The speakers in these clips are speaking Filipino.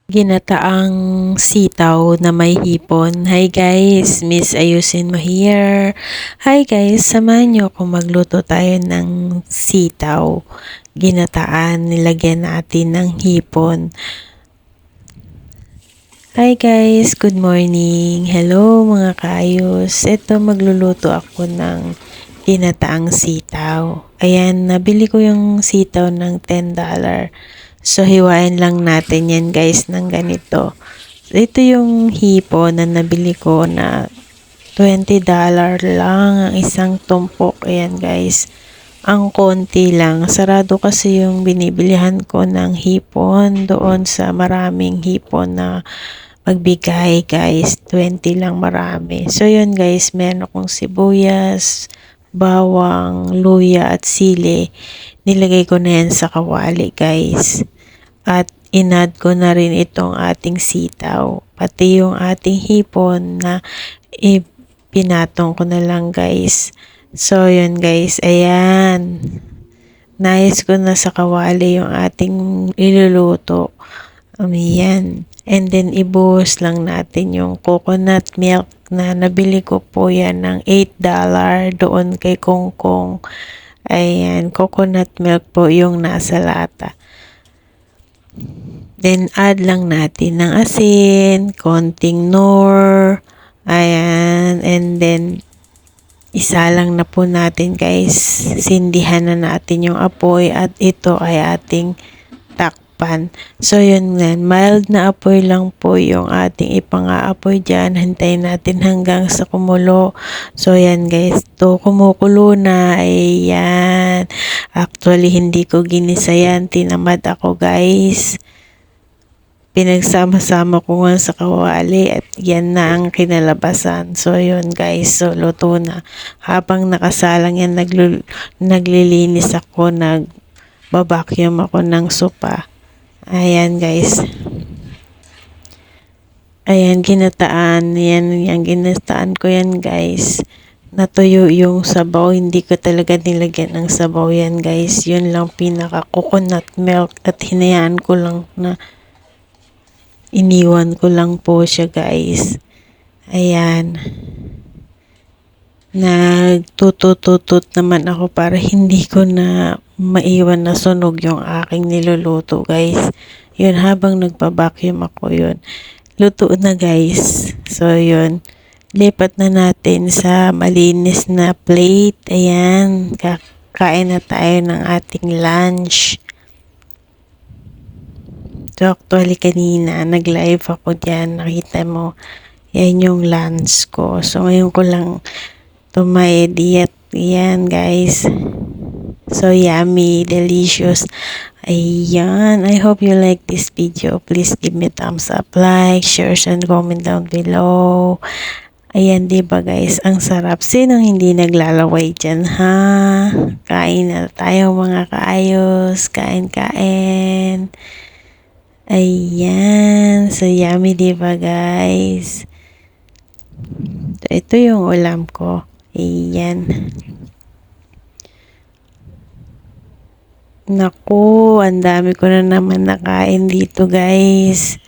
Ginataang sitaw na may hipon. Hi guys, Miss Ayusin mo here. Hi guys, samahan niyo kung magluto tayo ng sitaw. Ginataan, nilagyan natin ng hipon. Hi guys, good morning. Hello mga kaayos. Ito magluluto ako ng ginataang sitaw. Ayan, nabili ko yung sitaw ng $10. So, hiwain lang natin yan guys ng ganito. Ito yung hipon na nabili ko na $20 lang ang isang tumpok. Ayan guys. Ang konti lang. Sarado kasi yung binibilihan ko ng hipon doon sa maraming hipon na magbigay guys. 20 lang marami. So yun guys, meron akong sibuyas, bawang, luya at sili. Nilagay ko na yan sa kawali guys. At inad ko na rin itong ating sitaw. Pati yung ating hipon na pinatong ko na lang guys. So yun guys, ayan. Nais ko na sa kawali yung ating iluluto. Ayan. And then ibuhos lang natin yung coconut milk na nabili ko po yan ng $8 doon kay Kongkong. Ayan, coconut milk po yung nasa lata. Then, add lang natin ng asin, konting nor, ayan, and then, isa lang na po natin guys, sindihan na natin yung apoy at ito ay ating takpan. So, yun nga, mild na apoy lang po yung ating ipang-aapoy dyan. Hintayin natin hanggang sa kumulo. So, yan guys, to kumukulo na, ayan. Actually, hindi ko ginisa yan. Tinamad ako guys. Pinagsama-sama ko nga sa kawali at yan na ang kinalabasan. So, yun guys. So, luto na. Habang nakasalang yan, naglilinis ako, nagbabacuum ako ng sopa. Ayan guys. Ayan, ginataan. Yan, ginataan ko yan guys. Natuyo yung sabaw, hindi ko talaga nilagyan ng sabaw yan guys. Yun lang pinaka coconut milk at hinayaan ko lang na iniwan ko lang po siya guys. Ayan. Nagtutututot naman ako para hindi ko na maiwan na sunog yung aking niluluto guys. Yun, habang nagpa-vacuum ako yun. Luto na guys. So yun. Lipat na natin sa malinis na plate. Ayan, kakain na tayo ng ating lunch. So, actually kanina, nag-live ako dyan. Nakita mo, yan yung lunch ko. So, ngayon ko lang tumaedit. Ayan, guys. So, yummy, delicious. Ayan, I hope you like this video. Please give me thumbs up, like, share, and comment down below. Ayan, diba guys, ang sarap. Sinong hindi naglalaway dyan, ha? Kain na tayo mga kaayos. Kain. Ayan, so yummy diba guys? So, ito yung ulam ko. Ayan. Naku, ang dami ko na naman nakain dito guys.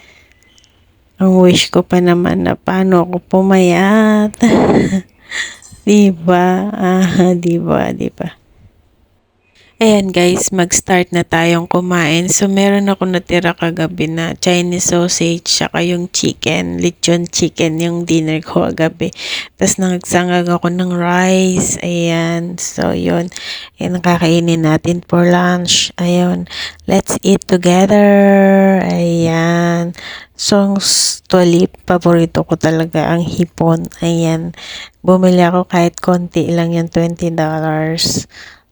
Ang wish ko pa naman na paano ako pumayat. Diba? Diba? Ayan guys, mag-start na tayong kumain. So, meron ako natira kagabi na Chinese sausage, saka yung chicken, lechon chicken, yung dinner ko kagabi. Tapos, nagsangag ako ng rice. Ayan, so yun. Ayan, nakakainin natin for lunch. Ayan, let's eat together. Ayan. So, actually, paborito ko talaga ang hipon. Ayan, bumili ako kahit konti lang yan, $20.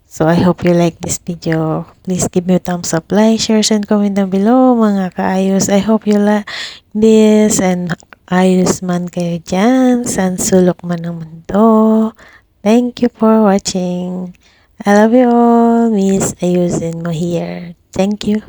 So, I hope you like this video. Please give me a thumbs up, like, share, and comment down below mga kaayos. I hope you like this and ayos man kayo dyan. San sulok man ng mundo. Thank you for watching. I love you all. Miss Ayusin mo here. Thank you.